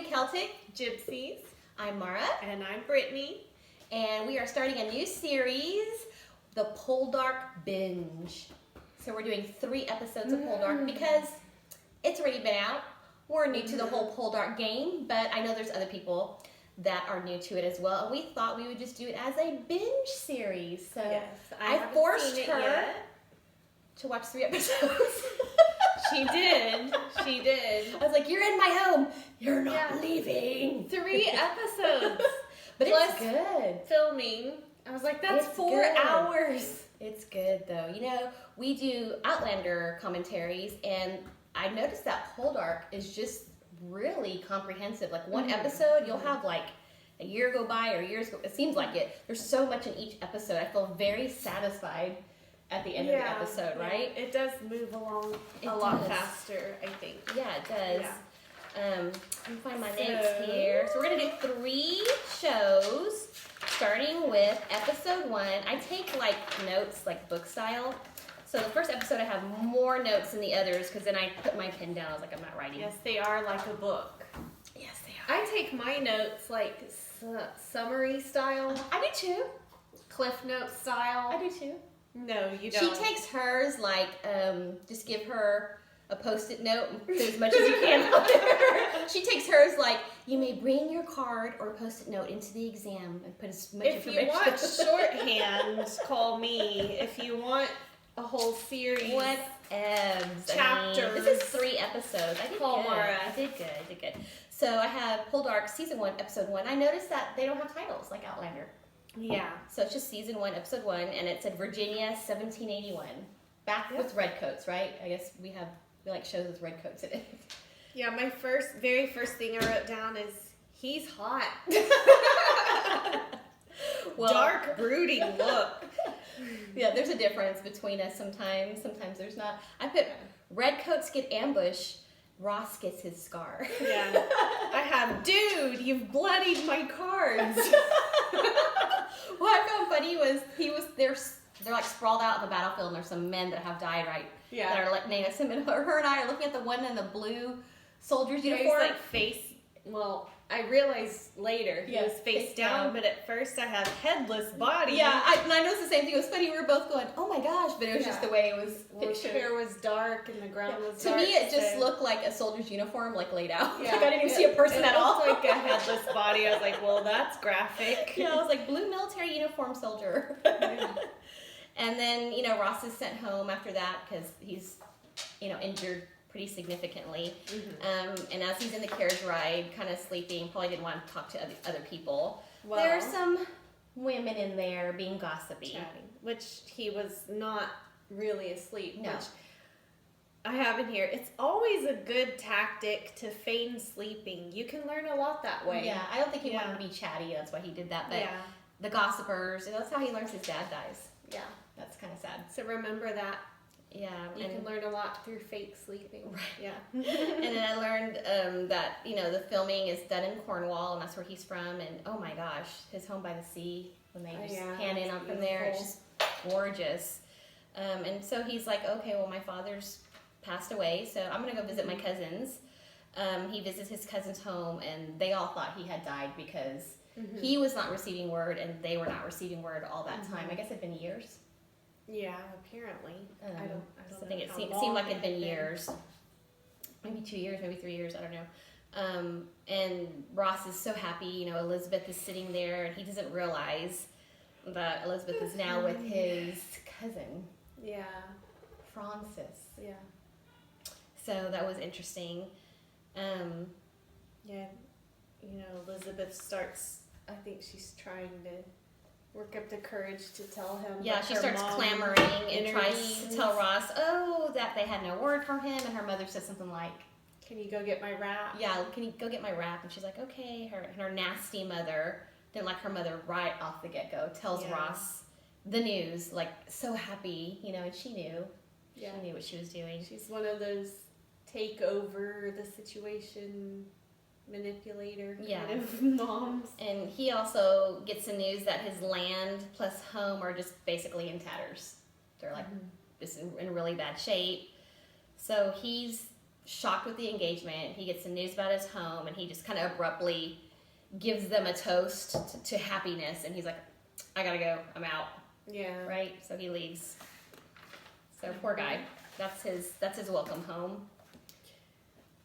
to Celtic Gypsies. I'm Mara, And I'm Brittany. and we are starting a new series, the Poldark Binge. So we're doing 3 episodes of Poldark because it's already been out. We're new to the whole Poldark game, but I know there's other people that are new to it as well, and we thought we would just do it as a binge series. So Yes, I forced seen it her yet. to watch 3 episodes. She did. She did. I was like, "You're in my home. You're not Yeah. leaving." 3 episodes. But Plus it's good. Filming. I was like, that's It's 4 good. hours. It's good though. You know, we do Outlander commentaries, and I noticed that Poldark is just really comprehensive. Like one episode, you'll have like a year go by or years go. It seems like it. There's so much in each episode. I feel very satisfied at the end of the episode, right? It does move along a lot faster, I think. Yeah, it does. Yeah. Let me find my notes here. So we're gonna do 3 shows, starting with episode 1. I take like notes, like book style. So the first episode I have more notes than the others because then I put my pen down. I was like, I'm not writing. Yes, they are like a book. Yes, they are. I take my notes like summary style, I do too. cliff note style. I do too. No, you She don't. takes hers like, just give her a Post-it note and put as much as you can on there. She takes hers like, you may bring your card or Post-it note into the exam and put as much If you information. want shorthand, call me. If you want a whole series, What else? Chapters. This is 3 episodes. I did Call good. Mara. I did good. So I have Poldark season 1, episode 1. I noticed that they don't have titles like Outlander. yeah, So it's just season 1, episode 1, and it said Virginia, 1781. Back with redcoats, right? I guess we like shows with redcoats in it. yeah. My very first thing I wrote down is he's hot. Well, Dark, brooding look. yeah, there's a difference between us sometimes. Sometimes there's not. I put redcoats get ambushed. Ross gets his scar. Yeah, I have. Dude, you've bloodied my cards. What I found funny was they're like sprawled out in the battlefield, and there's some men that have died, right? Yeah. That are like named us. And her and I are looking at the one in the blue soldier's He was uniform. like face. Well, I realized later he was face down, but at first I had headless body. Yeah, I noticed the same thing. It was funny. We were both going, "Oh my gosh!" But it was just the way it was His pictured. hair was dark and the ground was To dark. me, it just so- looked like a soldier's uniform, like laid out. Yeah. Like I didn't even see a person at all. It looked like a headless body. I was like, well, that's graphic. Yeah, I was like, blue military uniform soldier. Yeah. And then, Ross is sent home after that because he's, injured pretty significantly. And as he's in the carriage ride, kind of sleeping, probably didn't want to talk to other people. Well, There are some women in there being gossipy. chatting, which he was not really asleep. No. Which I have in here. It's always a good tactic to feign sleeping. You can learn a lot that way. Yeah, I don't think he Yeah. wanted to be chatty. That's why he did that. But Yeah. the gossipers, and that's how he learns his dad dies. Yeah. That's kind of sad. So remember that. Yeah. You can learn a lot through fake sleeping. Right. Yeah. And then I learned that, the filming is done in Cornwall, and that's where he's from. And oh my gosh, his home by the sea, when they just pan in on from there, it's just gorgeous. And so he's like, okay, well, my father's passed away, so I'm going to go visit my cousins. He visits his cousin's home, and they all thought he had died because he was not receiving word, and they were not receiving word all that time. I guess it'd been years. Yeah, apparently. I don't I think know it how seemed like long it'd been had years. Maybe 2 years, maybe 3 years, I don't know. And Ross is so happy, Elizabeth is sitting there, and he doesn't realize that Elizabeth is now with his cousin, Yeah. Francis. Yeah. So that was interesting. Yeah. Elizabeth starts, I think she's trying to work up the courage to tell him. Yeah, that she her starts mom clamoring and tries to intervenes. tell Ross, that they had no word from him, and her mother says something like, Can you go get my wrap? yeah, can you go get my wrap? And she's like, okay. Her nasty mother, didn't like her mother right off the get-go, tells Yeah. Ross the news, like, so happy, and she knew. Yeah. She knew what she was doing. She's one of those take over the situation manipulator kind of moms. And he also gets the news that his land plus home are just basically in tatters. They're like just in really bad shape. So he's shocked with the engagement. He gets the news about his home, and he just kind of abruptly gives them a toast to happiness. And he's like, I gotta go. I'm out. Yeah. Right? So he leaves. So poor guy. That's his welcome home.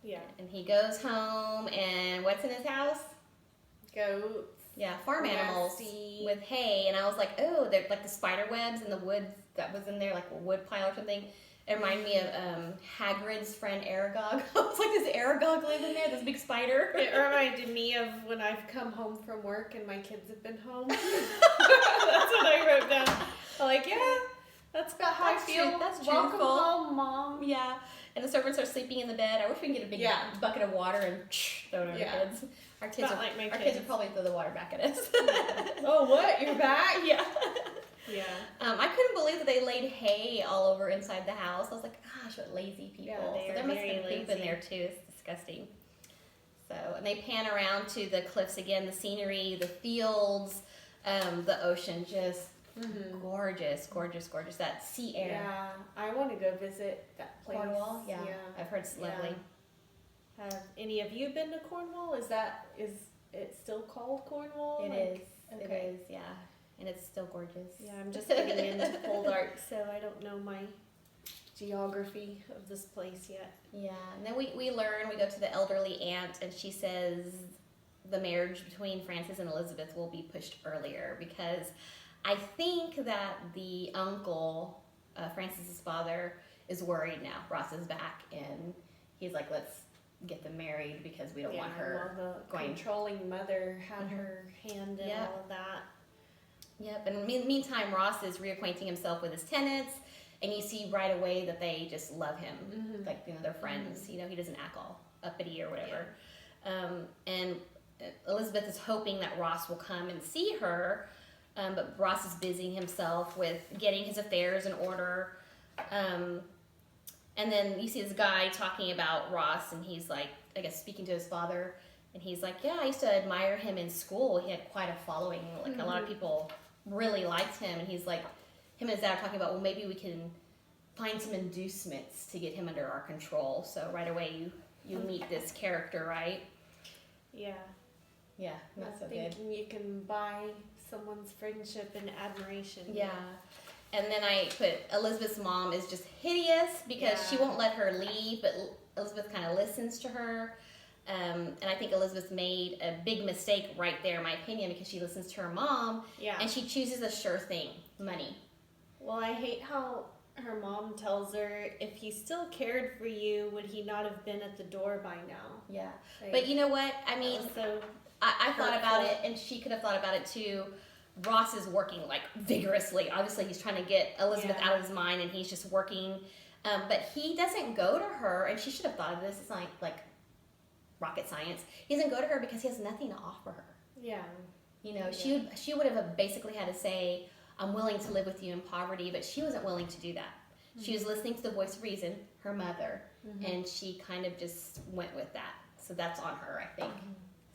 Yeah. And he goes home, and what's in his house? Goats. Yeah, farm animals with hay. And I was like, oh, they're like the spider webs in the wood that was in there, like a wood pile or something. It reminded me of Hagrid's friend Aragog. I was like, does Aragog live in there? This big spider? It reminded me of when I've come home from work and my kids have been home. That's what I wrote down. I'm like, yeah, that's about how I feel. That's Welcome truthful. home, Mom. Yeah. And the servants are sleeping in the bed. I wish we could get a big bucket of water and throw it on our kids. Our kids would probably throw the water back at us. Oh, what? You're back? Yeah. Yeah. I couldn't believe that they laid hay all over inside the house. I was like, gosh, what lazy people. Yeah, so there must have been poop in there too. It's disgusting. So, and they pan around to the cliffs again, the scenery, the fields, the ocean, just gorgeous, gorgeous, gorgeous. That sea air. Yeah, I want to go visit that place. Cornwall? Yeah. I've heard it's lovely. Have any of you been to Cornwall? Is it still called Cornwall? It is. Okay. It is, yeah. And it's still gorgeous. Yeah, I'm just getting into Poldark, so I don't know my geography of this place yet. Yeah, and then we learn, we go to the elderly aunt, and she says the marriage between Francis and Elizabeth will be pushed earlier because I think that the uncle, Francis's father, is worried now. Ross is back, and he's like, let's get them married because we don't want her the controlling mother had her hand in all of that. Yep, and in the meantime, Ross is reacquainting himself with his tenants, and you see right away that they just love him. Like, they're friends. He doesn't act all uppity or whatever. And Elizabeth is hoping that Ross will come and see her, but Ross is busying himself with getting his affairs in order. And then you see this guy talking about Ross, and he's like, I guess, speaking to his father, and he's like, yeah, I used to admire him in school. He had quite a following. Like, a lot of people really liked him, and he's like, him and his dad are talking about, well, maybe we can find some inducements to get him under our control. So right away you meet this character, right? Yeah. Yeah, not so good. Thinking you can buy someone's friendship and admiration. Yeah. And then I put Elizabeth's mom is just hideous because she won't let her leave, but Elizabeth kind of listens to her. And I think Elizabeth made a big mistake right there, in my opinion, because she listens to her mom, and she chooses a sure thing, money. Well, I hate how her mom tells her, if he still cared for you, would he not have been at the door by now? Yeah. Like, but you know what? I mean, I thought about it, and she could have thought about it too. Ross is working, like, vigorously. Obviously, he's trying to get Elizabeth out of his mind, and he's just working. But he doesn't go to her, and she should have thought of this. It's not like rocket science. He doesn't go to her because he has nothing to offer her. Yeah. She would have basically had to say, I'm willing to live with you in poverty, but she wasn't willing to do that. She was listening to the voice of reason, her mother, and she kind of just went with that. So that's on her, I think.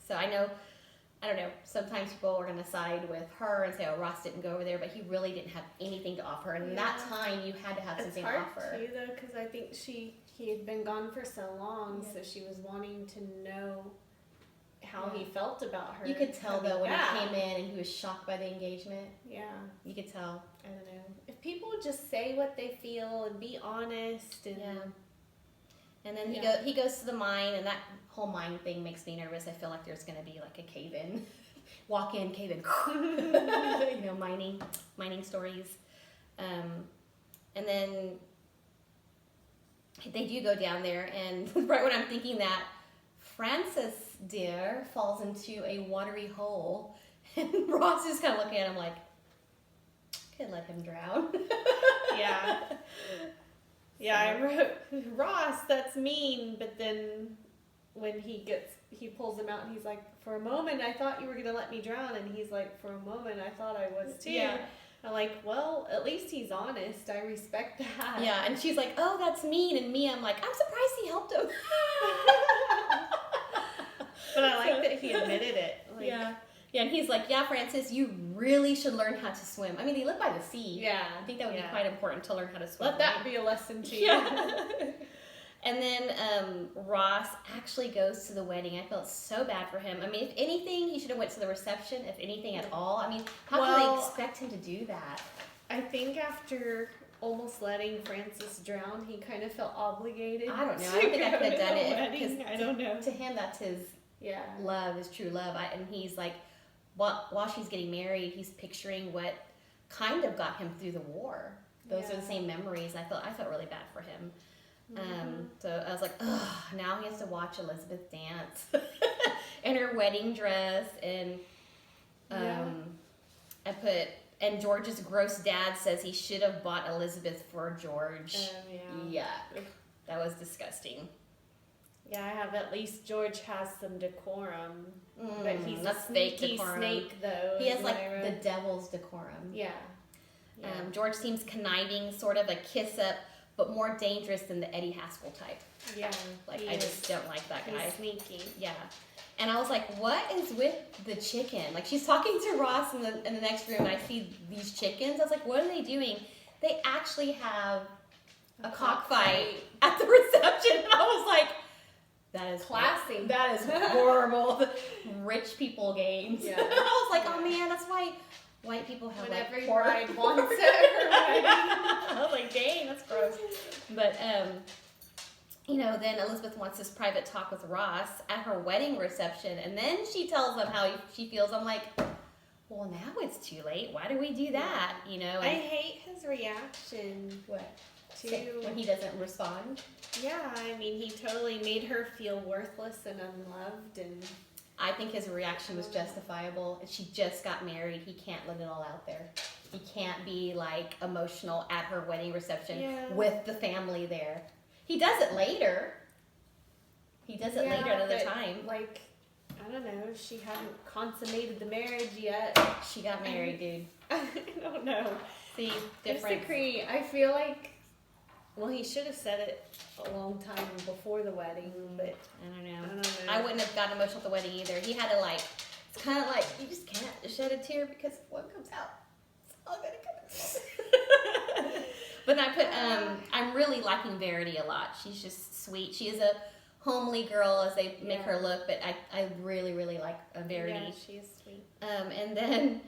So I don't know, sometimes people are going to side with her and say, oh, Ross didn't go over there, but he really didn't have anything to offer. And that time, you had to have something to offer. It's hard, too, though, because I think he had been gone for so long, so she was wanting to know how he felt about her. You could tell, though, when he came in and he was shocked by the engagement. Yeah. You could tell. I don't know. If people would just say what they feel and be honest. And And then he goes to the mine, and that whole mine thing makes me nervous. I feel like there's going to be like a cave-in. Walk in, cave-in. Mining stories. And then they do go down there, and right when I'm thinking that, Francis, dear, falls into a watery hole, and Ross is kind of looking at him like, could let him drown. Yeah, I wrote, Ross, that's mean, but then when he pulls him out and he's like, for a moment I thought you were going to let me drown, and he's like, for a moment I thought I was too. Yeah. I'm like, well, at least he's honest. I respect that. Yeah, and she's like, oh, that's mean, and me, I'm like, I'm surprised he helped him. But I like that he admitted it. Like, yeah, and he's like, yeah, Francis, you really should learn how to swim. I mean, they live by the sea. Yeah. I think that would be quite important to learn how to swim. Let that be a lesson to you. Yeah. And then Ross actually goes to the wedding. I felt so bad for him. I mean, if anything, he should have went to the reception, if anything at all. I mean, how could they expect him to do that? I think after almost letting Francis drown, he kind of felt obligated. I don't know. I don't think I could have done it. Wedding. I don't know. To him, that's his love, his true love. And he's like, while she's getting married, he's picturing what kind of got him through the war. Those are the same memories. I felt really bad for him. So I was like, oh, now he has to watch Elizabeth dance in her wedding dress. And and George's gross dad says he should have bought Elizabeth for George. Yuck. That was disgusting. Yeah, I have at least George has some decorum. But he's a sneaky snake, though. He has like the devil's decorum. Yeah. George seems conniving, sort of a kiss up, but more dangerous than the Eddie Haskell type. Yeah. Like, I just don't like that guy. He's sneaky. Yeah. And I was like, what is with the chicken? Like, she's talking to Ross in the next room, and I see these chickens. I was like, what are they doing? They actually have a cockfight at the reception. And I was like, that is classy. That is horrible. Rich people games. Yeah. I was like, oh man, that's why white people have when every pork. bride wants it. I was like, dang, that's gross. But then Elizabeth wants this private talk with Ross at her wedding reception, and then she tells him how she feels. I'm like, well, now it's too late. Why do we do that? And I hate his reaction. What? When he doesn't respond? Yeah, I mean, he totally made her feel worthless and unloved, and I think his reaction was justifiable. She just got married. He can't let it all out there. He can't be like emotional at her wedding reception with the family there. He does it later. He does it later another time. Like, I don't know. She hadn't consummated the marriage yet. She got married, dude. I don't know. See, different. Disagree. I feel like, well, he should have said it a long time before the wedding, but I don't know. I wouldn't have gotten emotional at the wedding either. He had to it's kind of like, you just can't shed a tear because what comes out, it's all gonna come out. But I put, I'm really liking Verity a lot. She's just sweet. She is a homely girl as they make her look, but I really, really like Verity. Yeah, she is sweet. And then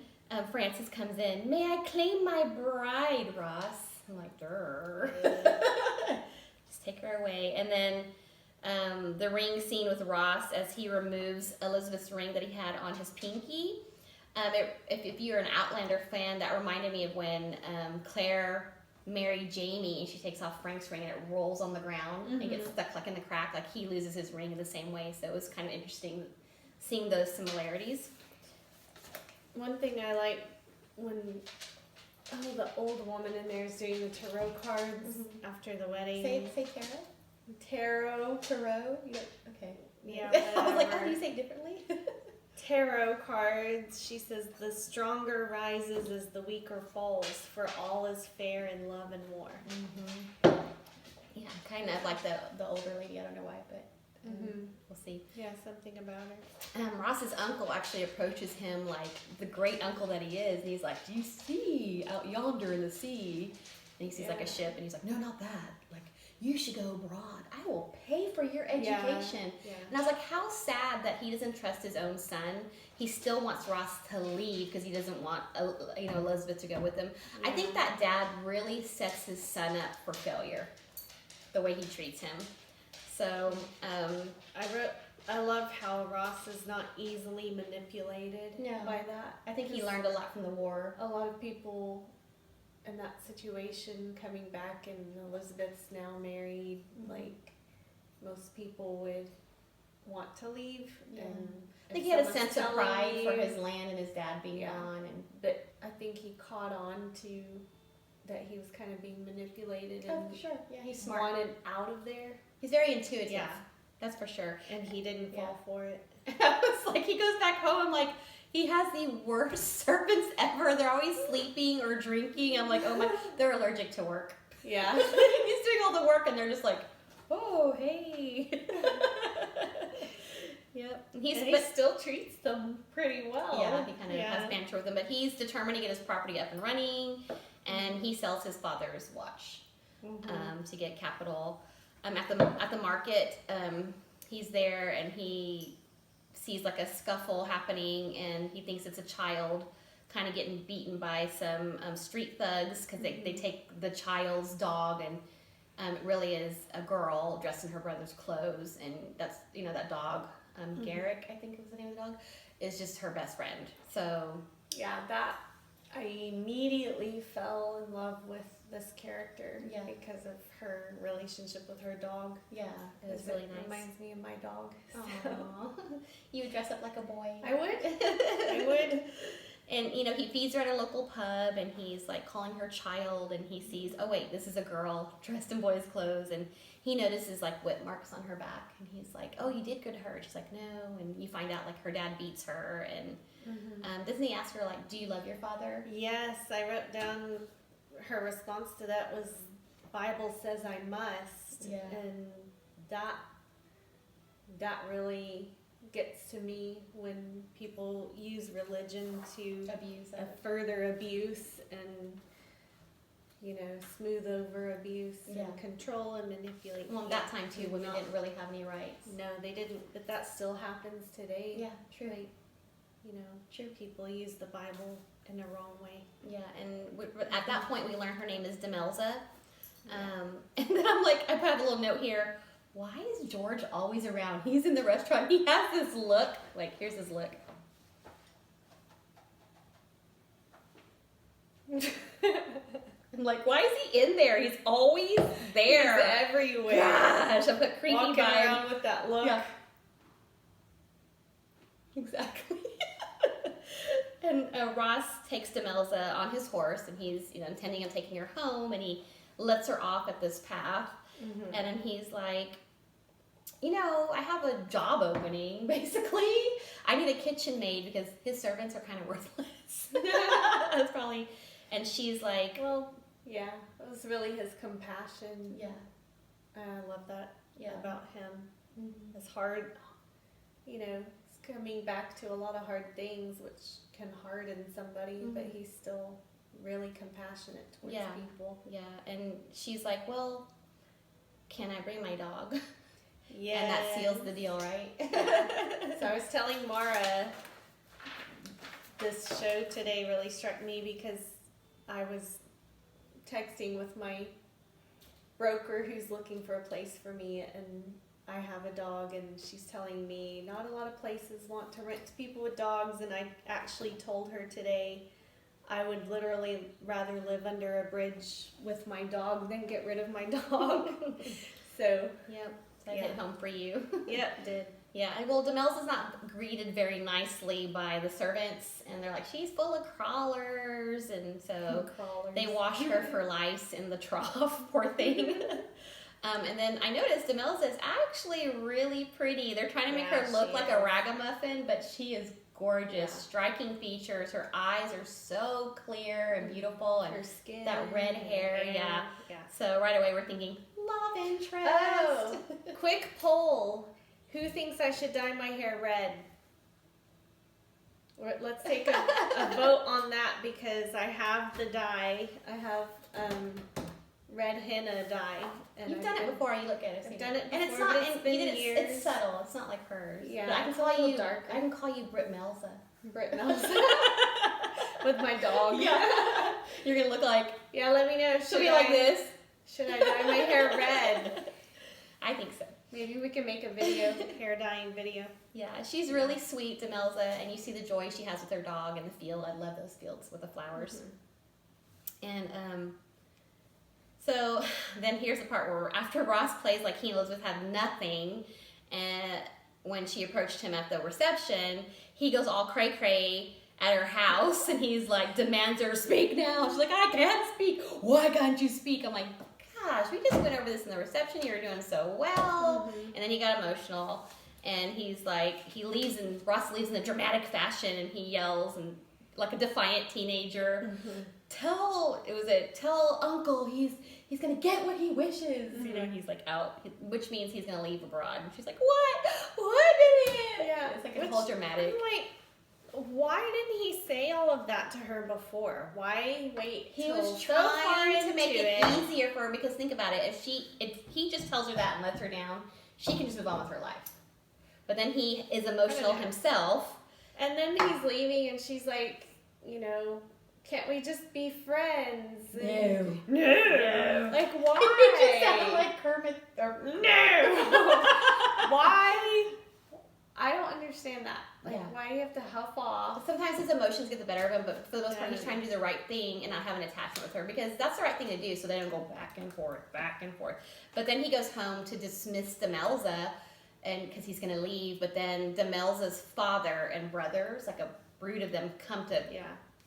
Francis comes in. May I claim my bride, Ross? I'm like, durr. Just take her away. And then the ring scene with Ross as he removes Elizabeth's ring that he had on his pinky. If you're an Outlander fan, that reminded me of when Claire married Jamie and she takes off Frank's ring and it rolls on the ground and gets stuck like in the crack. Like he loses his ring in the same way. So it was kind of interesting seeing those similarities. One thing I like when the old woman in there is doing the tarot cards after the wedding. Say tarot? Tarot? Okay. Yeah. I was like, how do you say it differently? Tarot cards. She says, the stronger rises as the weaker falls, for all is fair in love and war. Yeah, kind of like the older lady. I don't know why, but we'll see. Yeah, something about her. Ross's uncle actually approaches him like the great uncle that he is, and he's like, do you see out yonder in the sea? And he sees like a ship, and he's like, no, not that. Like, you should go abroad. I will pay for your education. Yeah. And I was like, how sad that he doesn't trust his own son. He still wants Ross to leave because he doesn't want Elizabeth to go with him. I think that dad really sets his son up for failure, the way he treats him. So I love how Ross is not easily manipulated by that. I think he learned a lot from the war. A lot of people in that situation coming back, and Elizabeth's now married, like most people would want to leave. And I think he had a sense of pride for his land and his dad being gone. But I think he caught on to that he was kind of being manipulated and for sure. Yeah, he's smart. Wanted out of there. He's very intuitive. Yeah, that's for sure. And he didn't fall for it. It's like he goes back home. I'm like, he has the worst servants ever. They're always sleeping or drinking. I'm like, oh my, they're allergic to work. Yeah. He's doing all the work and they're just like, oh, hey. Yep. He still treats them pretty well. Yeah, he kind of has banter with them. But he's determined to get his property up and running. And he sells his father's watch to get capital. at the market. He's there and he sees like a scuffle happening, and he thinks it's a child kind of getting beaten by some street thugs because they take the child's dog, and it really is a girl dressed in her brother's clothes, and that's that dog, Garrick, I think was the name of the dog, is just her best friend. So yeah, that I immediately fell in love with this character because of her relationship with her dog. Yeah, it was really nice. Reminds me of my dog. Aww. You would dress up like a boy. I would. I would. And he feeds her at a local pub, and he's like calling her child, and he sees, oh wait, this is a girl dressed in boy's clothes, and he notices like whip marks on her back, and he's like, oh, you did good to her. She's like, no, and you find out like her dad beats her, and doesn't he ask her like, do you love your father? Yes, I wrote down her response to that was, Bible says I must. Yeah. And that really gets to me when people use religion to Abuse further abuse and smooth over abuse and control and manipulate. Well, that time too, women didn't really have any rights. No, they didn't, but that still happens today. Yeah, true. Like, true, people use the Bible in a wrong way. Yeah, and at that point we learn her name is Demelza. And then I'm like, I put a little note here. Why is George always around? He's in the restaurant. He has this look. Like, here's his look. I'm like, why is he in there? He's always there. He's everywhere. Gosh, I put creepy walking vibe. around with that look. Yeah. Exactly. And Ross takes Demelza on his horse, and he's intending on taking her home, and he lets her off at this path, and then he's like, I have a job opening, basically. I need a kitchen maid because his servants are kind of worthless. That's probably, and she's like, well, yeah, it was really his compassion. Yeah. I love that about him. It's hard, it's coming back to a lot of hard things, which can harden somebody, but he's still really compassionate towards people. Yeah, and she's like, well, can I bring my dog? Yeah. And that seals the deal, right? So I was telling Mara, this show today really struck me because I was texting with my broker who's looking for a place for me, and I have a dog, and she's telling me not a lot of places want to rent to people with dogs, and I actually told her today I would literally rather live under a bridge with my dog than get rid of my dog. So that hit home for you. Yep, did. Yeah, and well, Demelza's not greeted very nicely by the servants, and they're like, she's full of crawlers, and so they wash her for lice in the trough, poor thing. And then I noticed Demelza is actually really pretty. They're trying to make her look like a ragamuffin, but she is gorgeous, striking features. Her eyes are so clear and beautiful, and her skin, that red hair, yeah. So right away we're thinking, love interest. Oh, quick poll. Who thinks I should dye my hair red? Let's take a vote on that because I have the dye. I have red henna dye. And You've done it before. You look at it. I've done it before, and it's not. it's been years. It's subtle. It's not like hers. Yeah, but I can call you darker. I can call you Demelza. Demelza. With my dog. Yeah. You're gonna look like. Yeah. Let me know. She'll be like this. Should I dye my hair red? I think so. Maybe we can make a video, hair dyeing video. Yeah, she's really sweet, Demelza, and you see the joy she has with her dog in the field. I love those fields with the flowers. And so then here's the part where after Ross plays like he and Elizabeth have nothing, and when she approached him at the reception, he goes all cray-cray at her house, and he's like, demands her speak now. She's like, I can't speak. Why can't you speak? I'm like, gosh, we just went over this in the reception. You were doing so well. And then he got emotional, and he's like, Ross leaves in a dramatic fashion, and he yells, and like a defiant teenager, tell Uncle he's gonna get what he wishes. He's like out, which means he's gonna leave abroad. And she's like, what did it? Yeah, It's like a whole dramatic. why didn't he say all of that to her before? Why wait? He was trying to make it easier for her, because think about it. If he just tells her that and lets her down, she can just move on with her life. But then he is emotional himself. And then he's leaving and she's like, can't we just be friends? No. Like, why? It just sounded like Kermit. No. Why? I don't understand that. Like, why do you have to huff off? Sometimes his emotions get the better of him, but for the most part, he's trying to do the right thing and not have an attachment with her, because that's the right thing to do, so they don't go back and forth. But then he goes home to dismiss Demelza, and because he's going to leave, but then Demelza's father and brothers, like a brood of them, come to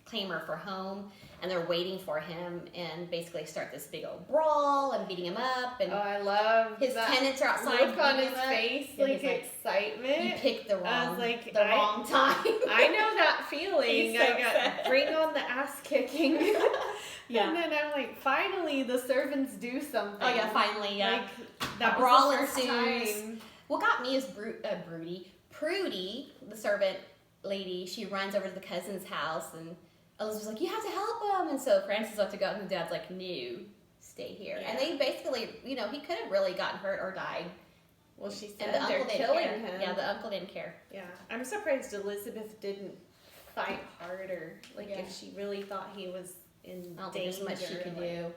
claim her for home, and they're waiting for him and basically start this big old brawl and beating him up. And I love his tenants are outside. Look on his face, like excitement. You picked the wrong, wrong time. I know that feeling. So I got bring on the ass kicking. Yeah. And then I'm like, finally, the servants do something. Oh yeah, finally, yeah. Like that brawl was the first ensues. time. What got me is Prudy, the servant lady. She runs over to the cousin's house, and Elizabeth's like, "You have to help him." And so Francis has to go, and the dad's like, "No, stay here." Yeah. And they basically, he could have really gotten hurt or died. Well, she said and the they're uncle killing didn't care. him. Yeah, the uncle didn't care. Yeah, I'm surprised Elizabeth didn't fight harder. Like if she really thought he was in I don't danger, think there's much she could do.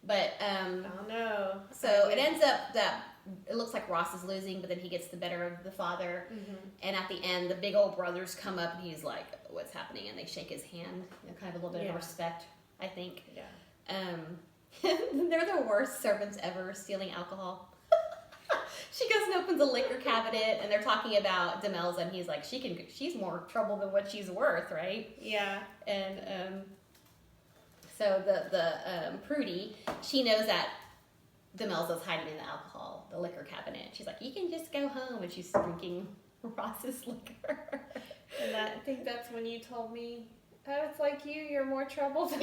But I don't know. So it ends up that it looks like Ross is losing, but then he gets the better of the father. Mm-hmm. And at the end, the big old brothers come up, and he's like, "What's happening?" And they shake his hand, kind of a little bit of respect, I think. Yeah. They're the worst servants ever, stealing alcohol. She goes and opens a liquor cabinet, and they're talking about Demelza, and he's like, she's more trouble than what she's worth, right? Yeah. And so the Prudy, she knows that Demelza's hiding in the alcohol, the liquor cabinet. She's like, "You can just go home," and she's drinking Ross's liquor. And I think that's when you told me, "Oh, it's like you're more trouble than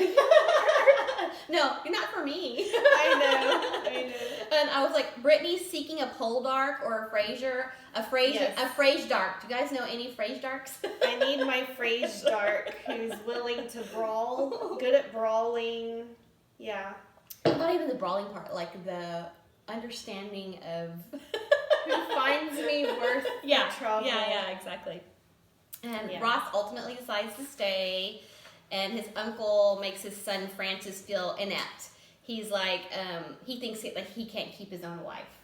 No, you're not for me." I know. And I was like, Brittany's seeking a Poldark or a Frasier. A Frasier-dark. Do you guys know any Frasier-darks? I need my Frasier-dark who's willing to brawl, good at brawling. Yeah. Not even the brawling part, like the understanding of who finds me worth the trouble. Yeah, exactly. And Ross ultimately decides to stay, and his uncle makes his son Francis feel inept. He's like, he thinks that he can't keep his own wife,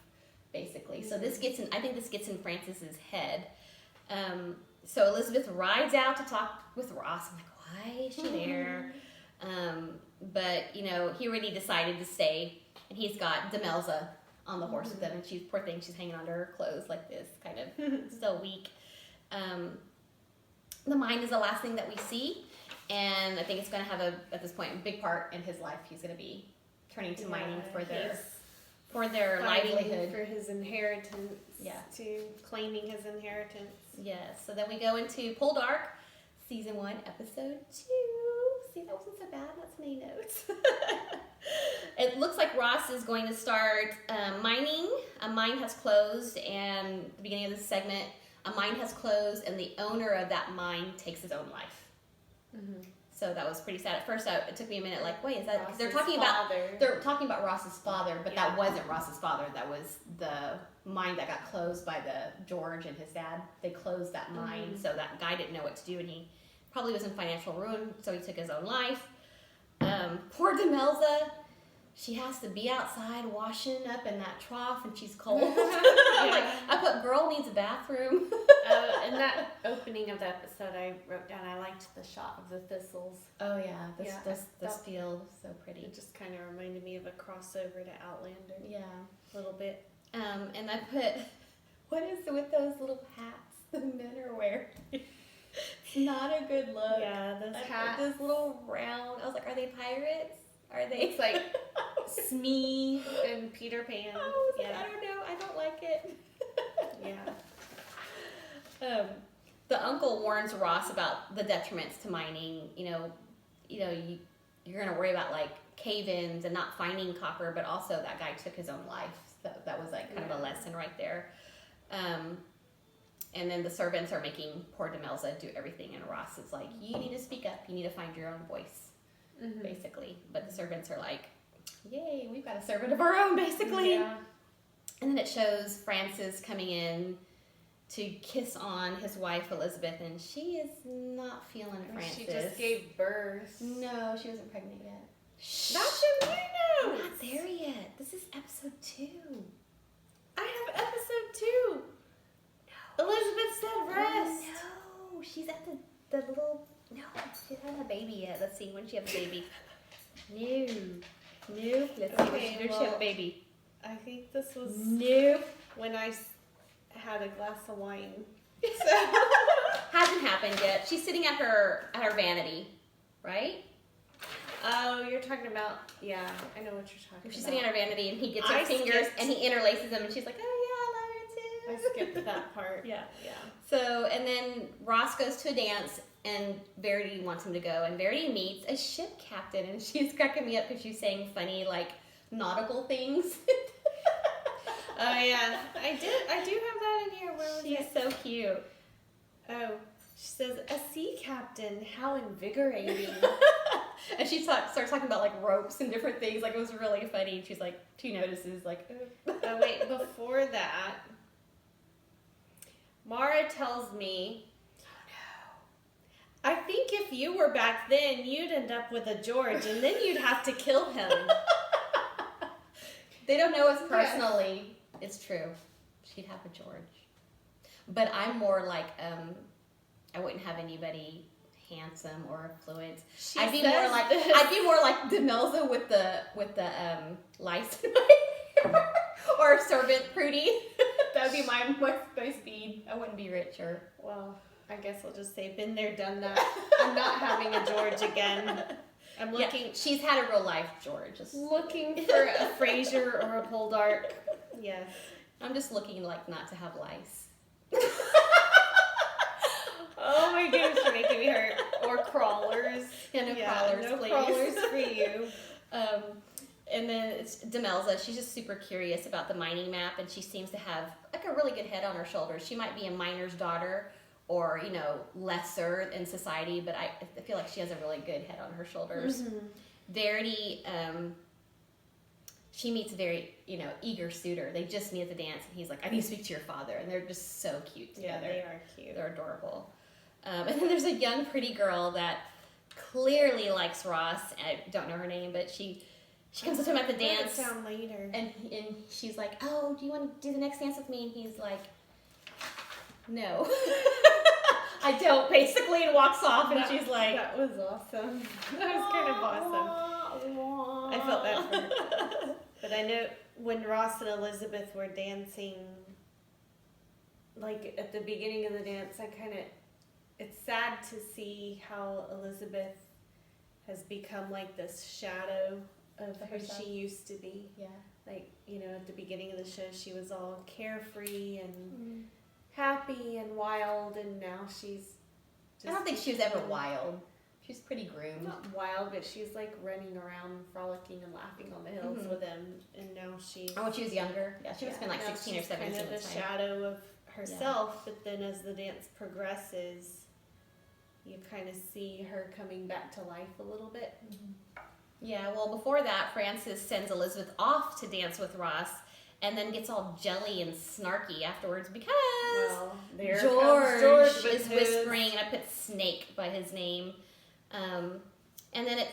basically. So this gets in Francis's head. So Elizabeth rides out to talk with Ross. I'm like, why is she there? But he already decided to stay, and he's got Demelza on the horse with him, and she's, poor thing, she's hanging onto her clothes like this, kind of still weak. The mine is the last thing that we see, and I think it's going to have at this point, a big part in his life. He's going to be turning to mining for their livelihood, for his inheritance. Yeah, to claiming his inheritance. Yes. So then we go into Poldark, season 1, episode 2. See, that wasn't so bad. That's many notes. It looks like Ross is going to start mining. A mine has closed, and at the beginning of this segment, a mine has closed, and the owner of that mine takes his own life. Mm-hmm. So that was pretty sad. At first, it took me a minute. Like, wait, is that? They're talking about Ross's father, but that wasn't Ross's father. That was the mine that got closed by the George and his dad. They closed that mine, so that guy didn't know what to do, and he probably was in financial ruin. So he took his own life. Poor Demelza. She has to be outside washing up in that trough, and she's cold. Like, I put, girl needs a bathroom. In that opening of the episode, I wrote down, I liked the shot of the thistles. Oh yeah, this field is so pretty. It just kind of reminded me of a crossover to Outlander. Yeah, a little bit. And I put, what is it with those little hats the men are wearing? It's not a good look. Yeah, those hats. This little round. I was like, are they pirates? Are they? It's like Smee and Peter Pan. Oh, I don't know. I don't like it. Yeah. The uncle warns Ross about the detriments to mining. You're gonna worry about like cave-ins and not finding copper, but also that guy took his own life. That was like kind of a lesson right there. And then the servants are making poor Demelza do everything, and Ross is like, you need to speak up, you need to find your own voice, basically. But the servants are like, yay, we've got a servant of our own, basically. Yeah. And then it shows Francis coming in to kiss on his wife Elizabeth, and she is not feeling Francis. She just gave birth. No, she wasn't pregnant yet. Shh. That's in my We're notes. not there yet. This is episode 2. I have episode 2. No. Elizabeth said rest. No, she's at the little. No, she hasn't had a baby yet. Let's see when she has a baby. No. Let's see when she have a baby. I think this was Nope. when I had a glass of wine. Hasn't happened yet. She's sitting at her vanity, right? Oh, you're talking about, yeah, I know what you're talking about. She's sitting at her vanity, and he gets her I fingers skipped. and he interlaces them, and she's like, "Oh yeah, I love her too." I skipped that part. Yeah. Yeah. So, and then Ross goes to a dance, and Verity wants him to go, and Verity meets a ship captain, and she's cracking me up because she's saying funny, like, nautical things. Oh yeah, I do have that in here. Where was She's it? so cute. Oh, she says, a sea captain, how invigorating. And she starts talking about, like, ropes and different things. Like, it was really funny. She's like, she notices, like, Oh wait, before that, Mara tells me, I think if you were back then, you'd end up with a George, and then you'd have to kill him. They don't know us personally. It's true. She'd have a George. But I'm more like, I wouldn't have anybody handsome or affluent. I'd be more like Demelza with the lice in my hair. Or servant Prudy. That'd be my speed. I wouldn't be richer. Well, I guess I'll just say, been there, done that. I'm not having a George again. I'm looking. Yeah, she's had a real life George. Looking for a Fraser or a Poldark. Yes. I'm just looking like not to have lice. Oh my goodness, you're making me hurt. Or crawlers. Yeah, no crawlers, no please. crawlers for you. And then it's Demelza. She's just super curious about the mining map, and she seems to have like a really good head on her shoulders. She might be a miner's daughter, or lesser in society, but I feel like she has a really good head on her shoulders. Mm-hmm. Verity, she meets a very eager suitor. They just meet at the dance, and he's like, "I need to speak to your father," and they're just so cute together. Yeah, they are cute. They're adorable. And then there's a young pretty girl that clearly likes Ross. I don't know her name, but she comes up to him at the dance. Write it down later. And she's like, "Oh, do you want to do the next dance with me?" And he's like, "No, I don't," basically, and walks off. And she's like, "That was awesome. That was kind of awesome." I felt bad for her. But I know when Ross and Elizabeth were dancing, like at the beginning of the dance, it's sad to see how Elizabeth has become like this shadow of who herself. she used to be. Yeah. Like, at the beginning of the show, she was all carefree and happy and wild, and now she's just... I don't think she was ever wild. She's pretty groomed. Not wild, but she's like running around, frolicking and laughing on the hills with him, and now she's... Oh, when she was younger? Yeah, she must have been like now 16 or she's 17 kind of at the a time. shadow of herself, but then as the dance progresses, you kind of see her coming back to life a little bit. Yeah, well, before that, Francis sends Elizabeth off to dance with Ross, and then gets all jelly and snarky afterwards because There George comes George with is his... whispering, and I put Snake by his name. And then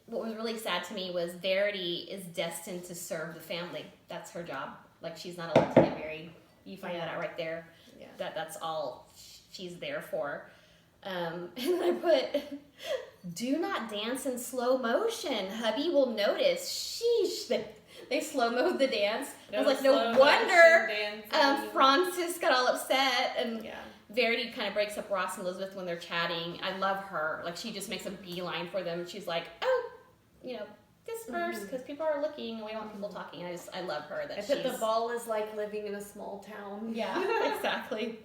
what was really sad to me was Verity is destined to serve the family. That's her job. Like, she's not allowed to get married. You find that out right there. Yeah. That's all she's there for. And I put, "Do not dance in slow motion. Hubby will notice." Sheesh. They slow-moed the dance. I was like, no wonder Francis got all upset. And Verity kind of breaks up Ross and Elizabeth when they're chatting. I love her. Like, she just makes a beeline for them. She's like, "Oh, disperse, because people are looking and we don't want people talking." I love her. I put the ball is like living in a small town. Yeah, exactly.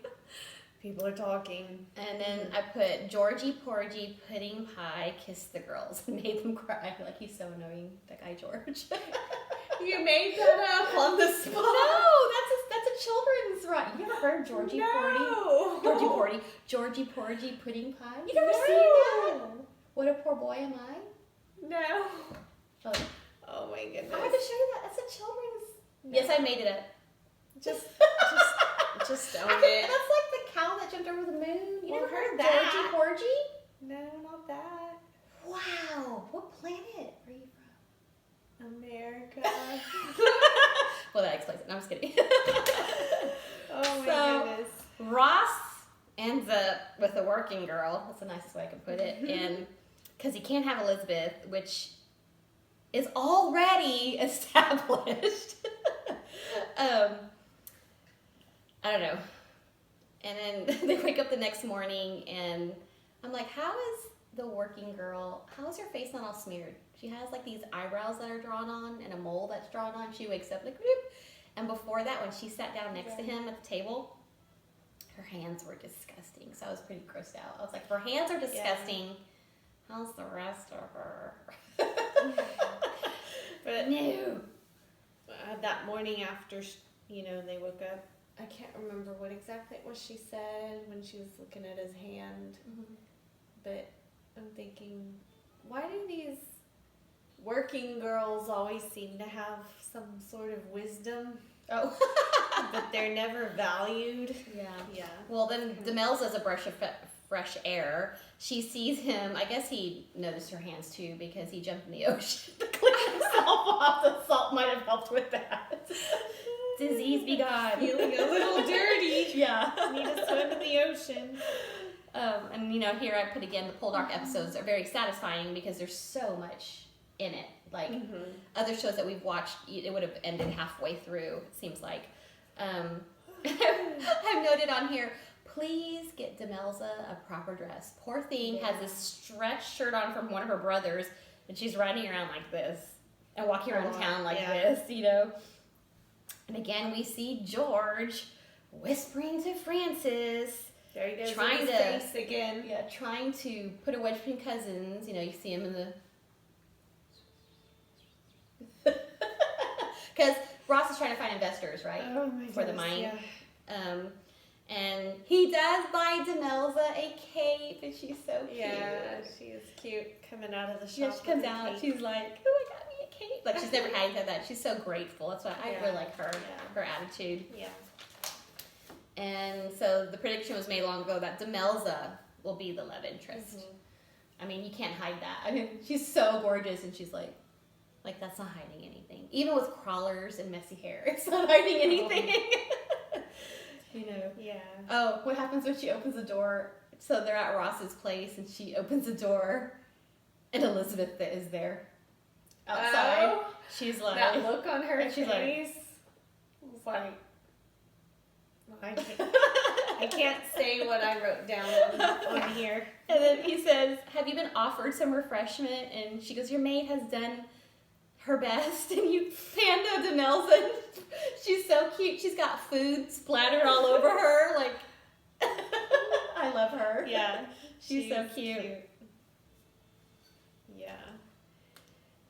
People are talking. And then I put, "Georgie Porgy pudding pie kissed the girls," and made them cry. I feel like he's so annoying, that guy George. You made that up on the spot. No, that's a children's right. You ever heard Georgie Porgy? No. Georgie Porgy pudding pie. You never seen that? What a poor boy am I? No. Oh, Oh my goodness. I had to show you that. That's a children's. No. Yes, I made it up. Just own That's it. like the cow that jumped over the moon. You never heard of that. Georgie Porgy? No, not that. Wow. What planet are you from? America. Well, that explains it. No, I'm just kidding. Oh my goodness. Ross ends up with a working girl. That's the nicest way I can put it. And because he can't have Elizabeth, which is already established. I don't know. And then they wake up the next morning, and I'm like, how is the working girl, how is her face not all smeared? She has like these eyebrows that are drawn on and a mole that's drawn on. She wakes up like, whoop. And before that, when she sat down next to him at the table, her hands were disgusting. So I was pretty grossed out. I was like, if her hands are disgusting, how's the rest of her? But no. That morning after, they woke up, I can't remember what exactly it was she said when she was looking at his hand. Mm-hmm. But I'm thinking, why do these working girls always seem to have some sort of wisdom, Oh. but they're never valued? Yeah. Yeah. Well, then Demelza is a breath of fresh air. She sees him. I guess he noticed her hands too because he jumped in the ocean to clean himself off. The salt might have helped with that. Disease be gone. Feeling a little dirty. Yeah. Need to swim in the ocean. And here I put again the Poldark episodes are very satisfying because there's so much in it. Like other shows that we've watched, it would have ended halfway through. It seems like. I've noted on here. Please get Demelza a proper dress. Poor thing has this stretch shirt on from one of her brothers, and she's riding around like this and walking around town like this, And again, we see George whispering to Francis. There he goes. Trying in his face again. Yeah, trying to put a wedge between cousins. You see him in the. Because Ross is trying to find investors, right? Oh my for the goodness, mine. Yeah. And he does buy Demelza a cape, and she's so cute. Yeah, she is cute coming out of the shop. Yeah, she comes with a out. cape. She's like, "Oh, I got me a cape." Like she's never had anything like that. She's so grateful. That's why I really like her. Yeah. Her attitude. Yeah. And so the prediction was made long ago that Demelza will be the love interest. I mean, you can't hide that. I mean, she's so gorgeous, and she's like that's not hiding anything. Even with crawlers and messy hair, it's not hiding anything. Yeah. Oh, what happens when she opens the door? So they're at Ross's place, and she opens the door, and Elizabeth is there outside. Oh, she's like, that look on her and she's face was like, I can't say what I wrote down on here. And then he says, "Have you been offered some refreshment?" And she goes, "Your maid has done her best." And you pan to Demelza. She's so cute. She's got food splattered all over her. Like, I love her. Yeah. She's so cute. Yeah.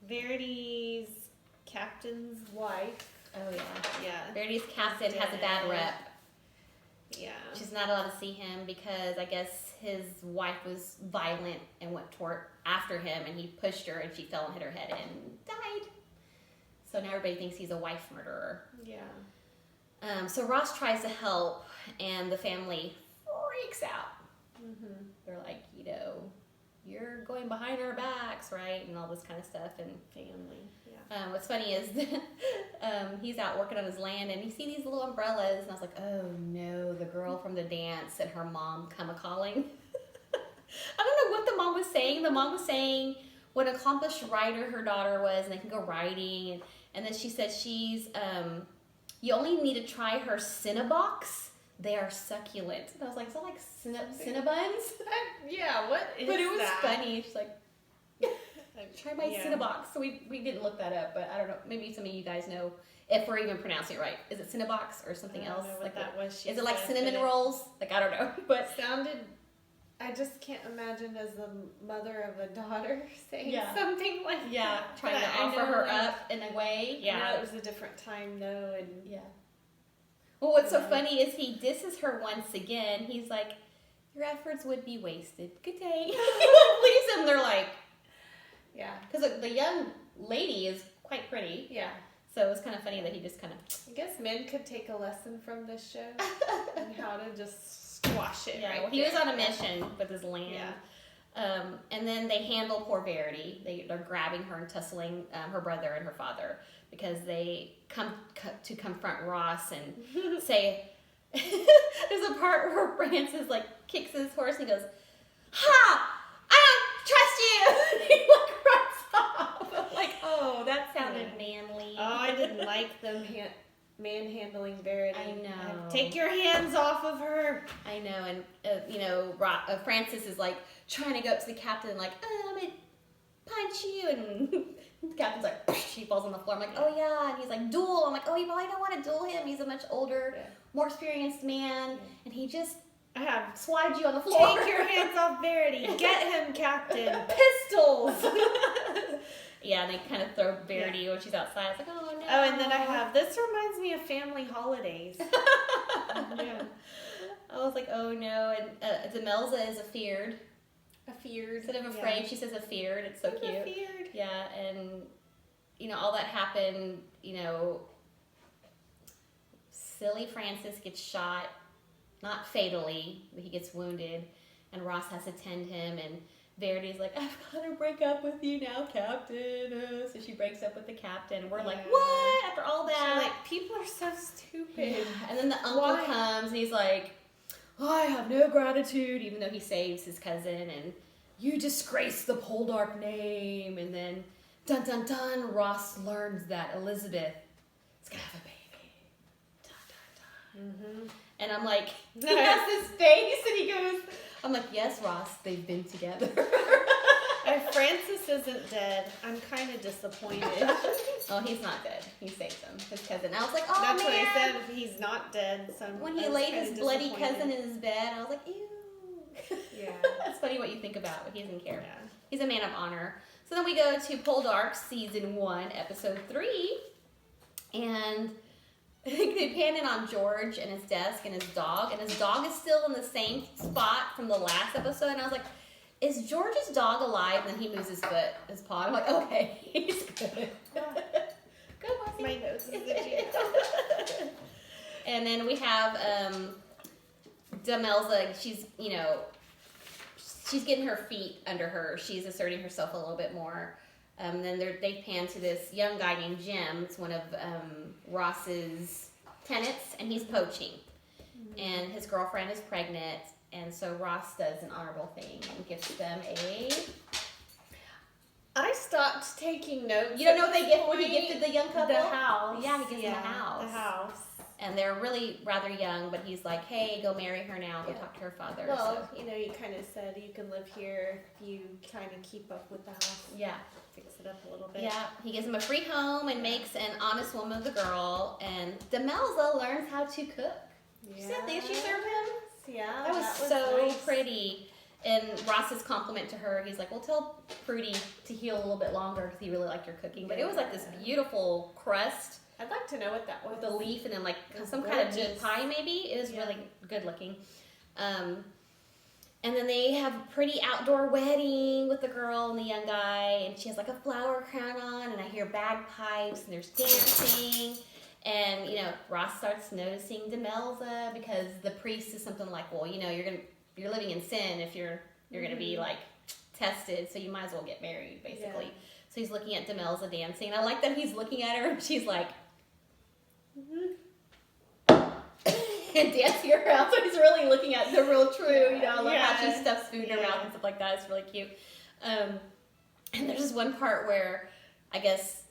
Verity's captain's wife. Oh, yeah. Yeah. Verity's captain has a bad rep. Yeah. She's not allowed to see him because I guess his wife was violent and went after him, and he pushed her, and she fell and hit her head and died. So now everybody thinks he's a wife murderer. Yeah. So Ross tries to help, and the family freaks out. They're like, you're going behind our backs, right? And all this kind of stuff. And Family. Yeah. what's funny is he's out working on his land, and he sees these little umbrellas, and I was like, oh no, the girl from the dance and her mom come a-calling. I don't know what the mom was saying. The mom was saying what an accomplished rider her daughter was, and they can go riding. And then she said you only need to try her Cinnabons. They are succulent. And I was like, is that like Cinnabons? Yeah, what is that? But it was funny. She's like, try my Cinnabons. So we didn't look that up, but I don't know. Maybe some of you guys know if we're even pronouncing it right. Is it Cinnabons or something else? I don't know what like that was. Is it like cinnamon rolls? Like, I don't know. But sounded. I just can't imagine as the mother of a daughter saying Yeah. something like that. Trying to But I offer know, her like, up in a way. I know it was a different time though, and Yeah. Well, what's so funny is he disses her once again. He's like, your efforts would be wasted. Good day. Leaves him. They're like, yeah. Because the young lady is quite pretty. Yeah. So it was kind of funny that he just kind of... I guess men could take a lesson from this show and how to just squash it. Yeah, right well, he there. was on a mission with his land. Yeah. And then they handle poor Verity. They're grabbing her and tussling her brother and her father because they come to confront Ross and say... There's a part where Francis like kicks his horse and he goes, "Ha! I don't trust you!" And he like runs off. I'm like, oh, that sounded manly. Oh, I didn't like them manhandling Verity. I know. Take your hands off of her. I know, and Francis is like trying to go up to the captain, like, I'm gonna punch you, and the captain's like, he falls on the floor. I'm like, oh yeah, and he's like, duel. I'm like, oh, you probably don't want to duel him. He's a much older, more experienced man, and he just slides you on the floor. Take your hands off Verity. Get him, Captain. Pistols. Yeah, and they kind of throw Verity when she's outside. It's like, oh no. Oh, and then this reminds me of family holidays. Yeah. I was like, oh no, and Demelza is afeared. Afeared. Instead of afraid, she says afeared. It's so cute. Afeared. Yeah, and all that happened, silly Francis gets shot, not fatally, but he gets wounded, and Ross has to tend him, and Verity's like, I've got to break up with you now, Captain. So she breaks up with the captain, and we're like, what? After all that? She's like, people are so stupid. Yeah. And then the uncle comes, and he's like, I have no gratitude, even though he saves his cousin, and you disgrace the Poldark name. And then, dun dun dun, Ross learns that Elizabeth is going to have a baby. Dun dun dun. Mm-hmm. And I'm like, he has this face, and he goes, I'm like, yes, Ross, they've been together. If Francis isn't dead, I'm kind of disappointed. Oh, he's not dead. He saved him, his cousin. I was like, oh, That's man. what I said. He's not dead. So when he laid his bloody cousin in his bed, I was like, ew. Yeah. That's funny what you think about, but he doesn't care. Yeah. He's a man of honor. So then we go to Poldark, Season 1, Episode 3. And they pan in on George and his desk and his dog. And his dog is still in the same spot from the last episode. And I was like, is George's dog alive? And then he moves his paw. I'm like, okay, he's good. Good, Marcy. My nose is itchy. And then we have Demelza. She's, she's getting her feet under her. She's asserting herself a little bit more. Then they pan to this young guy named Jim. It's one of Ross's tenants, and he's poaching. Mm-hmm. And his girlfriend is pregnant. And so Ross does an honorable thing and gives them I stopped taking notes. You don't know what he gifted the young couple? The house. Yeah, he gives them a house. The house. And they're really rather young, but he's like, hey, go marry her now. Go talk to her father. Well, you kind of said you can live here if you kind of keep up with the house. Yeah. Fix it up a little bit. Yeah. He gives him a free home and makes an honest woman of the girl. And Demelza learns how to cook. Yeah. Did she serve him? Yeah, that was so nice. Pretty. And Ross's compliment to her, he's like, well, tell Prudy to heal a little bit longer because he really liked her cooking. But it was like this beautiful crust. I'd like to know what that was. With a leaf and then like some kind of meat pie maybe. It was really good looking. And then they have a pretty outdoor wedding with the girl and the young guy. And she has like a flower crown on. And I hear bagpipes and there's dancing. And, Ross starts noticing Demelza because the priest is something like, well, you're living in sin if you're going to be like tested, so you might as well get married, basically. Yeah. So he's looking at Demelza dancing, and I like that he's looking at her, and she's like, and dancing around. So he's really looking at the real true, I love how she stuffs food in her mouth and stuff like that. It's really cute. And there's this one part where I guess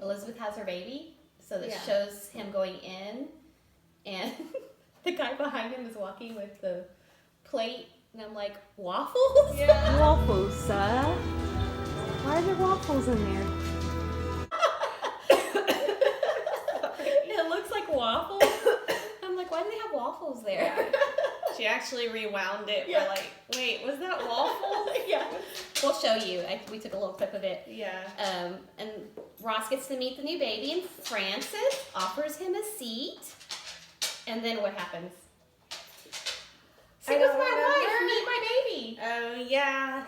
Elizabeth has her baby. So that shows him going in, and the guy behind him is walking with the plate, and I'm like, waffles? Yeah. Waffles, sir. Why are there waffles in there? It looks like waffles. I'm like, why do they have waffles there? Yeah. She actually rewound it. Yeah. We're like, wait, was that waffles? Yeah. We'll show you. We took a little clip of it. Yeah. And Ross gets to meet the new baby, and Francis offers him a seat. And then what happens? I Say with don't my wife, remember. meet my baby. Oh, yeah.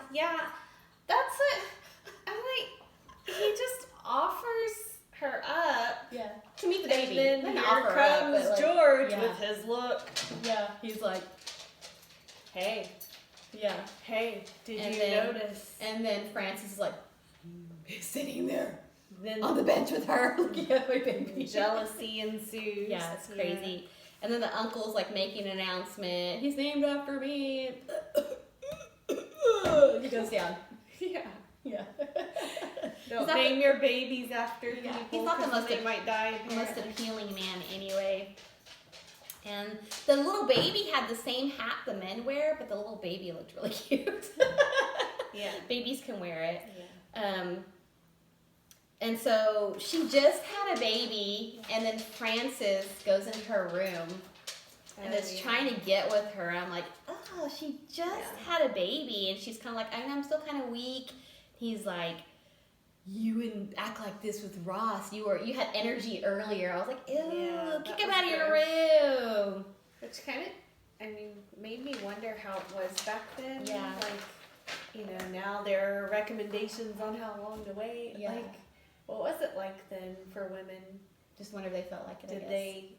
That's it. I'm like, he just offers her up. Yeah. To meet the baby. And then here comes George with his look. Yeah. He's like, hey. Yeah. Hey, did you notice? And then Francis is like, he's sitting there Then on the bench with her looking at my baby. Jealousy ensues. Yeah, it's crazy. Yeah. And then the uncle's like making an announcement. He's named after me. He goes down. Yeah. Don't name your babies after people. He's not the most, they might die. Most appealing man anyway. And the little baby had the same hat the men wear, but the little baby looked really cute. Yeah. Babies can wear it. Yeah. And so she just had a baby, and then Francis goes into her room and is trying to get with her. I'm like, oh, she just had a baby, and she's kind of like, I'm still kind of weak. He's like, you wouldn't act like this with Ross. You had energy earlier. I was like, ew, kick him out of your room. Which kind of, made me wonder how it was back then. Yeah. Like, now there are recommendations on how long to wait. Yeah. Like, what was it like then for women? Just whenever they felt like it. Did they?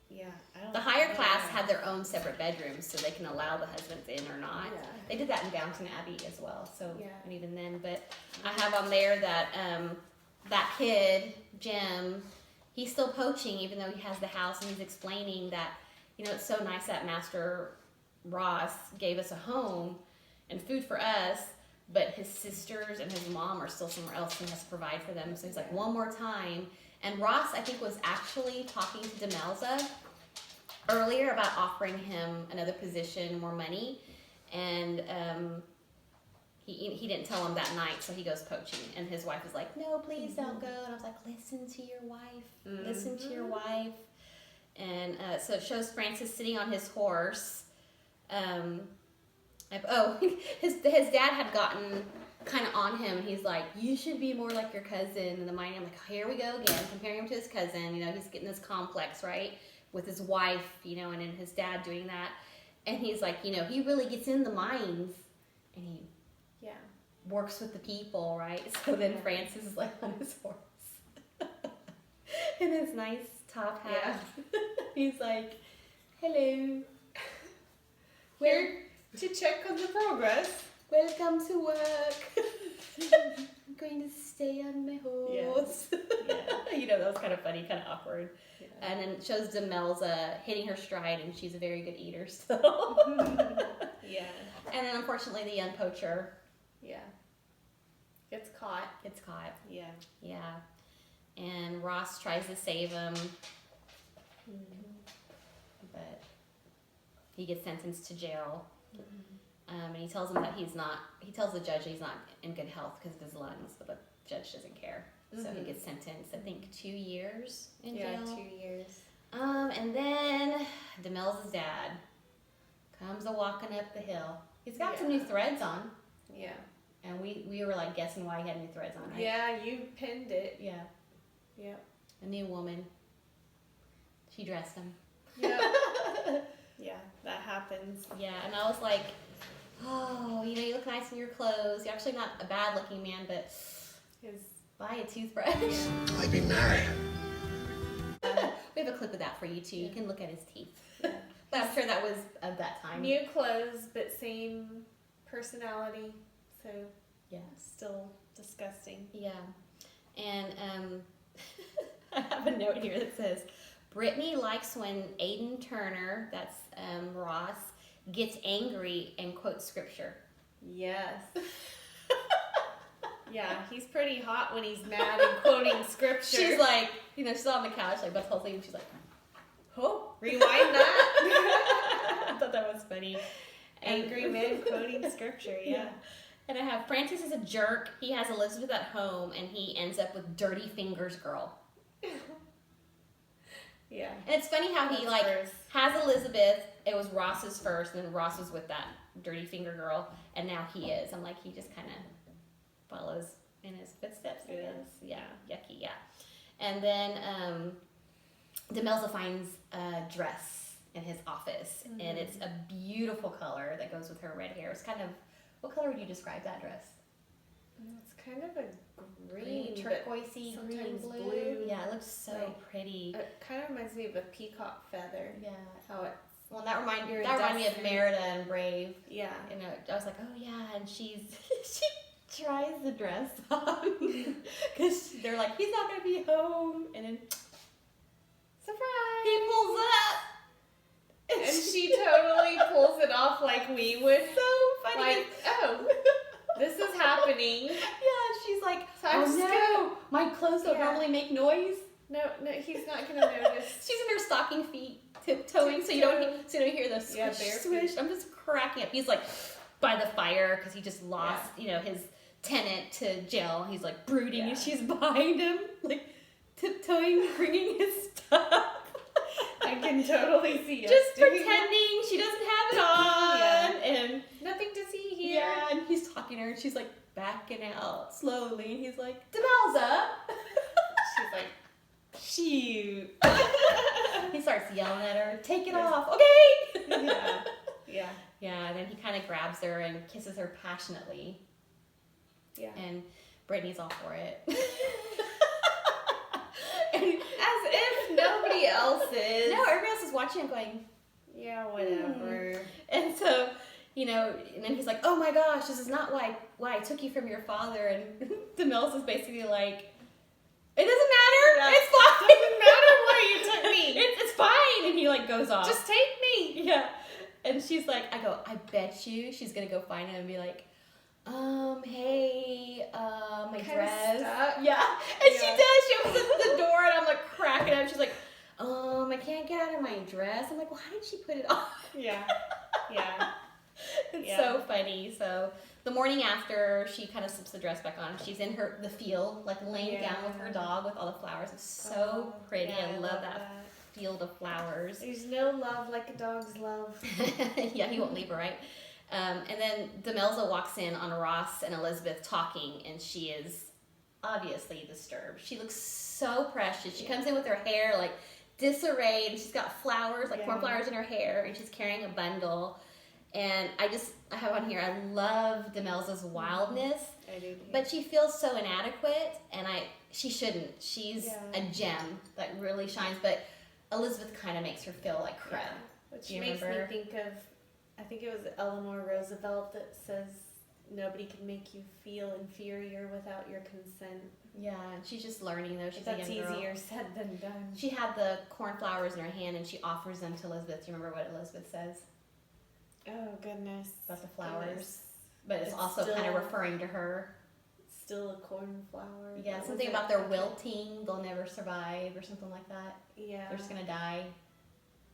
Yeah, I don't. The higher class had their own separate bedrooms, so they can allow the husbands in or not. Yeah. They did that in Downton Abbey as well. So and even then, but I Mm-hmm. have on there that that kid Jim, he's still poaching even though he has the house, and he's explaining that it's so nice that Master Ross gave us a home and food for us. But his sisters and his mom are still somewhere else, and he has to provide for them. So he's like, one more time. And Ross, I think, was actually talking to Demelza earlier about offering him another position, more money. And he didn't tell him that night, so he goes poaching. And his wife is like, no, please don't go. And I was like, listen to your wife. Listen to your wife. And so it shows Francis sitting on his horse. His dad had gotten kind of on him, and he's like, you should be more like your cousin. And the mind, I'm like, oh, here we go again, comparing him to his cousin. He's getting this complex, right, with his wife, and then his dad doing that. And he's like, he really gets in the mines, and he works with the people, right? So then Francis is like on his horse in his nice top hat. Yeah. He's like, hello. Here to check on the progress. Welcome to work. I'm going to stay on my horse. Yeah. That was kind of funny, kind of awkward. Yeah. And then it shows Demelza hitting her stride, and she's a very good eater still. Yeah. And then unfortunately the young poacher. Yeah. Gets caught. Yeah. Yeah. And Ross tries to save him. But he gets sentenced to jail. And he tells him that he tells the judge he's not in good health because of his lungs, but the judge doesn't care. So he gets sentenced, I think, 2 years in jail. Yeah, 2 years. And then Demelza's dad comes a-walking up the hill. He's got some new threads on. Yeah. And we were like guessing why he had new threads on, right? Yeah, you pinned it. Yeah. Yeah. A new woman. She dressed him. Yeah. Yeah, that happens. Yeah, and I was like, oh, you look nice in your clothes. You're actually not a bad looking man, but buy a toothbrush. I'd be married. We have a clip of that for you too. You can look at his teeth. Yeah. But I'm sure that was of that time. New clothes, but same personality. So still disgusting. Yeah. And I have a note here that says, Brittany likes when Aiden Turner, that's Ross, gets angry and quotes scripture. Yes. Yeah, he's pretty hot when he's mad and quoting scripture. She's like, she's on the couch, like, butt whole thing, and she's like, oh, rewind that. I thought that was funny. Angry men quoting scripture, yeah. And I have Francis is a jerk. He has Elizabeth at home, and he ends up with Dirty Fingers Girl. Yeah. And it's funny how he has Elizabeth. It was Ross's first, and then Ross was with that Dirty Finger Girl, and now he is. I'm like, he just kind of follows in his footsteps, I guess. Yeah, yucky, yeah. And then Demelza finds a dress in his office, and it's a beautiful color that goes with her red hair. It's kind of, what color would you describe that dress? It's kind of a green, turquoisey, sometimes green blue. Yeah, it looks so pretty. It kind of reminds me of a peacock feather. Yeah. How it's. Well, that reminded me of Merida and Brave. Yeah. And I was like, oh yeah, and she tries the dress on because they're like, he's not gonna be home, and then surprise, he pulls up. And she totally pulls it off like we would. So funny. Like, oh, this is happening. Yeah, she's like, so oh no, my clothes don't normally make noise. No, he's not gonna notice. She's in her stocking feet, tiptoeing, so you don't hear the swish, swish. I'm just cracking up. He's like by the fire because he just lost, his tenant to jail. He's like brooding, and she's behind him, like tiptoeing, bringing his stuff. I can totally see us just doing pretending she doesn't have it on, and nothing to see here. Yeah, and he's talking to her, and she's like backing out slowly, and he's like, Demelza. She's like, shoot. He starts yelling at her, take it off, okay? Yeah, and then he kind of grabs her and kisses her passionately. Yeah. And Brittany's all for it. And as if nobody else is. No, everybody else is watching and going, yeah, whatever. And so, and then he's like, oh my gosh, this is not why I took you from your father. And Demelza is basically like, it doesn't matter. It's fine. It doesn't matter why you took me. It's fine. And he like goes off. Just take me. Yeah. And she's like, I bet you she's going to go find him and be like, hey, my dress. Yeah. And she does. She opens the door and I'm like cracking up. She's like, I can't get out of my dress. I'm like, well, how did she put it on? Yeah. It's so funny. So the morning after, she kind of slips the dress back on. She's in the field, like laying down with her dog with all the flowers. It's so pretty. I love that field of flowers. There's no love like a dog's love. Yeah, he won't leave her, right? And then Demelza walks in on Ross and Elizabeth talking, and she is obviously disturbed. She looks so precious. She comes in with her hair like disarrayed, and she's got flowers, like cornflowers in her hair, and she's carrying a bundle. And I have on here, I love Demelza's wildness. I do. But she feels so inadequate, and she shouldn't. She's a gem that really shines, but Elizabeth kind of makes her feel like crap. Which makes me think of, I think it was Eleanor Roosevelt that says, nobody can make you feel inferior without your consent. Yeah, and she's just learning though. She's That's a young girl. easier said than done. She had the cornflowers in her hand, and she offers them to Elizabeth. Do you remember what Elizabeth says? Oh, goodness. About the flowers. But it's also kind of referring to her. Still a cornflower. Yeah, something about their wilting, they'll never survive, or something like that. Yeah. They're just going to die.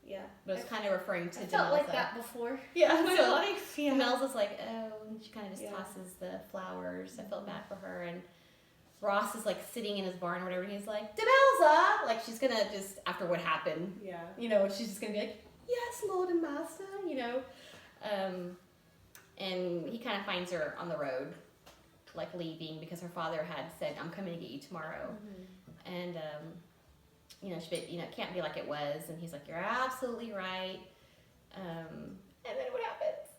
Yeah. But it's kind of referring to Demelza. I felt like that before. Yeah. In my life. Yeah. Demelza's like, oh, and she kind of just tosses the flowers. I felt bad for her. And Ross is like sitting in his barn or whatever, and he's like, Demelza! Like she's going to just, after what happened, she's just going to be like, yes, Lord and Master, and he kind of finds her on the road, like leaving, because her father had said, I'm coming to get you tomorrow. Mm-hmm. And, it can't be like it was. And he's like, you're absolutely right. And then what happens?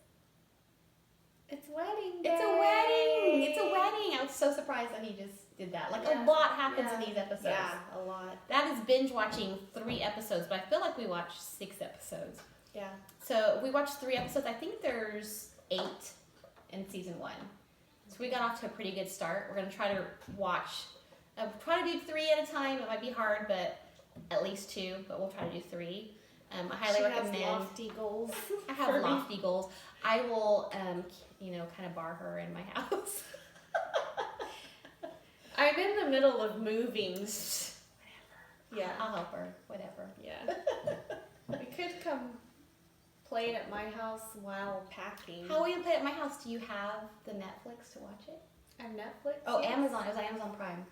It's wedding day. It's a wedding. It's a wedding. I was so surprised that he just did that. Like a lot happens in these episodes. Yeah, a lot. That is binge watching 3 episodes, but I feel like we watched 6 episodes. Yeah. So we watched 3 episodes. I think there's 8 in season 1. So we got off to a pretty good start. We're going to try to try to do 3 at a time. It might be hard, but at least 2, but we'll try to do 3. I highly recommend. She has lofty goals. I have lofty goals. I will, kind of bar her in my house. I'm in the middle of moving. Whatever. Yeah. I'll help her. Whatever. Yeah. We could come play it at my house while packing. How will you play it at my house? Do you have the Netflix to watch it? I have Netflix. Oh, yes. Amazon. It was on Amazon Prime.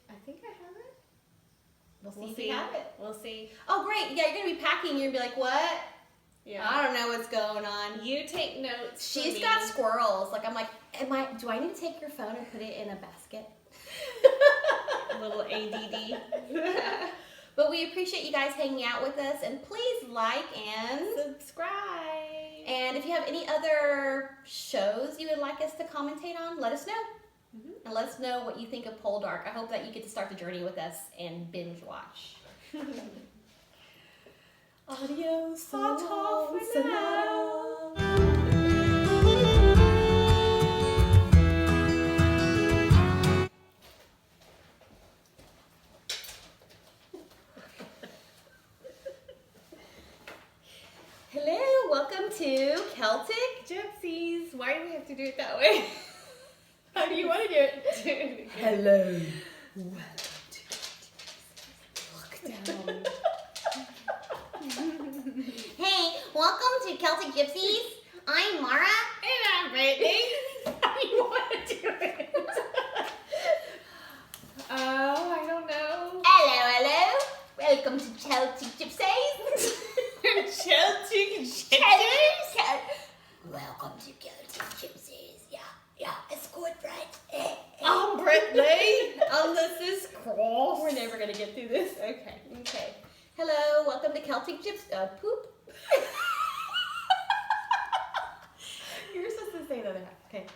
I think I have it. We'll see if you have it. We'll see. Oh, great. Yeah, you're going to be packing. You're going to be like, what? Yeah. I don't know what's going on. You take notes. She's got squirrels. Like, I'm like, do I need to take your phone and put it in a basket? A little ADD. But we appreciate you guys hanging out with us, and please like and subscribe. And if you have any other shows you would like us to commentate on, let us know. And let us know what you think of Poldark. I hope that you get to start the journey with us and binge watch. Adios. Ta-ta for now. Hello, welcome to Celtic Gypsies. Why do we have to do it that way? How do you want to do it? Hello. Welcome to Down. Hey, welcome to Celtic Gypsies. I'm Mara. And I'm Brittany. How do you want to do it? Oh, I don't know. Hello. Welcome to Celtic Gypsies. Celtic Gypsies. Welcome to Celtic Gypsies. Yeah, it's good, right? I'm Brittany. And this is Cross. We're never gonna get through this. Okay. Hello, welcome to Celtic Gypsies. Poop. You're supposed to say that. Okay.